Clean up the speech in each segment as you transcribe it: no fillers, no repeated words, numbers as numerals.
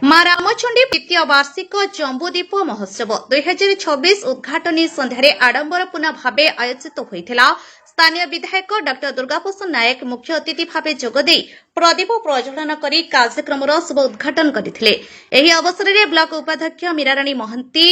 मां रामचंडी द्वितीय वार्षिक जम्बूदीप महोत्सव 2026 उद्घाटनी संध्यारे आडंबरपूर्ण भावे आयोजित होइथिला। स्थानीय विधायक डॉ दुर्गाप्रसाद नायक मुख्य अतिथि भावे जोगदे प्रदीप प्रज्वलन करी कार्यक्रम शुभ उद्घाटन करथिले। एही अवसर में ब्लॉक उपाध्यक्ष मीराराणी महंती,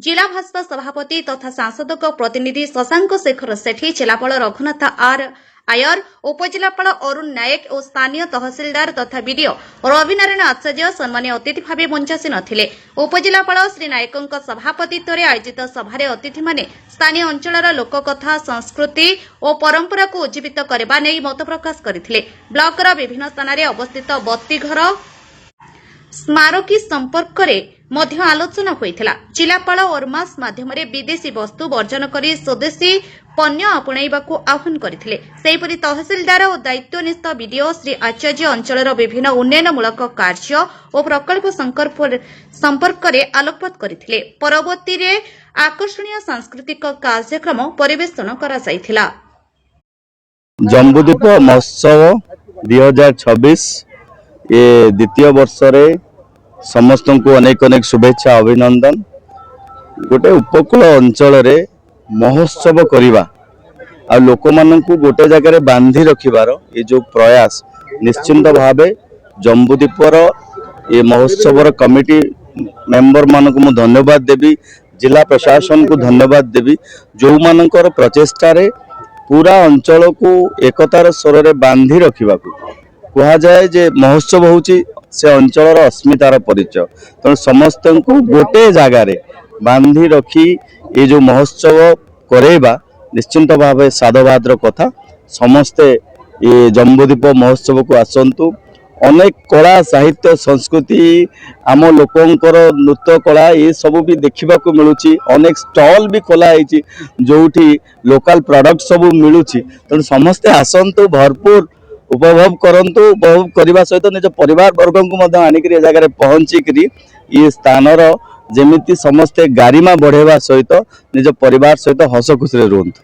जिला भाजपा सभापति तथा सांसद प्रतिनिधि शशांक शेखर सेठी, जिलापाल रघुनाथ आर आयर, उपजिलापाल अरुण नायक और स्थानीय तहसिलदार तथा बीडीओ रविनारायण आचार्य सम्मानीय अतिथि भावे मंचासीन थिले। उपजिलापाल श्री नायकଙ୍କ सभापतित्व आयोजित सभारे अतिथि माने स्थानीय अंचलर लोककथा, संस्कृति और परंपरा को उज्जीवित करबा नै मत प्रकाश करथिले। ब्लॉकर विभिन्न स्थान में अवस्थित बत्तीघर स्मारकी संपर्क मध्य आलोचना होइथिला। जिलापाल ओरमास माध्यम विदेशी वस्तु वर्जन करी स्वदेशी पण्य आपणाइबाकू आह्वान करथिले। सेहिपरि तहसिलदार और दायित्वनिष्ठ बीडीओ श्री आचार्य अंचलर विभिन्न उन्नयनमूलक कार्य और प्रकल्प संपर्क आलोकपात करथिले। परवर्ती रे आकर्षणीय सांस्कृतिक कार्यक्रम परिवेषण करा जायथिला। जम्बूदीप महोत्सव 2026 ये द्वितीय वर्ष रे समस्त को अनेक अनेक शुभेच्छा अभिनंदन। गोटे उपकूल अंचल रे महोत्सव करिबा आ लोक माननकु गोटे जगह बांधी रखिबार ये जो प्रयास निश्चिंत भावे जम्बूदीपर ये महोत्सवर कमिटी मेंबर मानक मु धन्यवाद देवी, जिला प्रशासन को धन्यवाद देवी जो मानकर प्रचेष्टा रे पूरा अंचल को एकतार स्वर रे बांधी रखिबा कहा जाए जे महोत्सव होची से अंचलर अस्मितार परिचय। तेणु समस्त को गोटे जगार बांधी रखी ये जो महोत्सव करेबा निश्चिंत भावे साधुवादर कथा। समस्ते ये जम्बूदीप महोत्सव को आसंतु। अनेक कला साहित्य संस्कृति आम लोकंकर नृत्य कला ये सब भी देखा मिलूँ। अनेक स्टॉल भी खोला है जोठी लोकल प्रोडक्ट सब मिलूँ। तेणु समस्ते आसंतु, भरपूर उपभोग करंतु। उपभोग करने सहित निज परिवार वर्ग को आनिक जगह पहुँचिक ये स्थानर जेमिति समस्ते गारिमा बढ़ेवा सहित निज परिवार सहित हस खुशी रुहतु।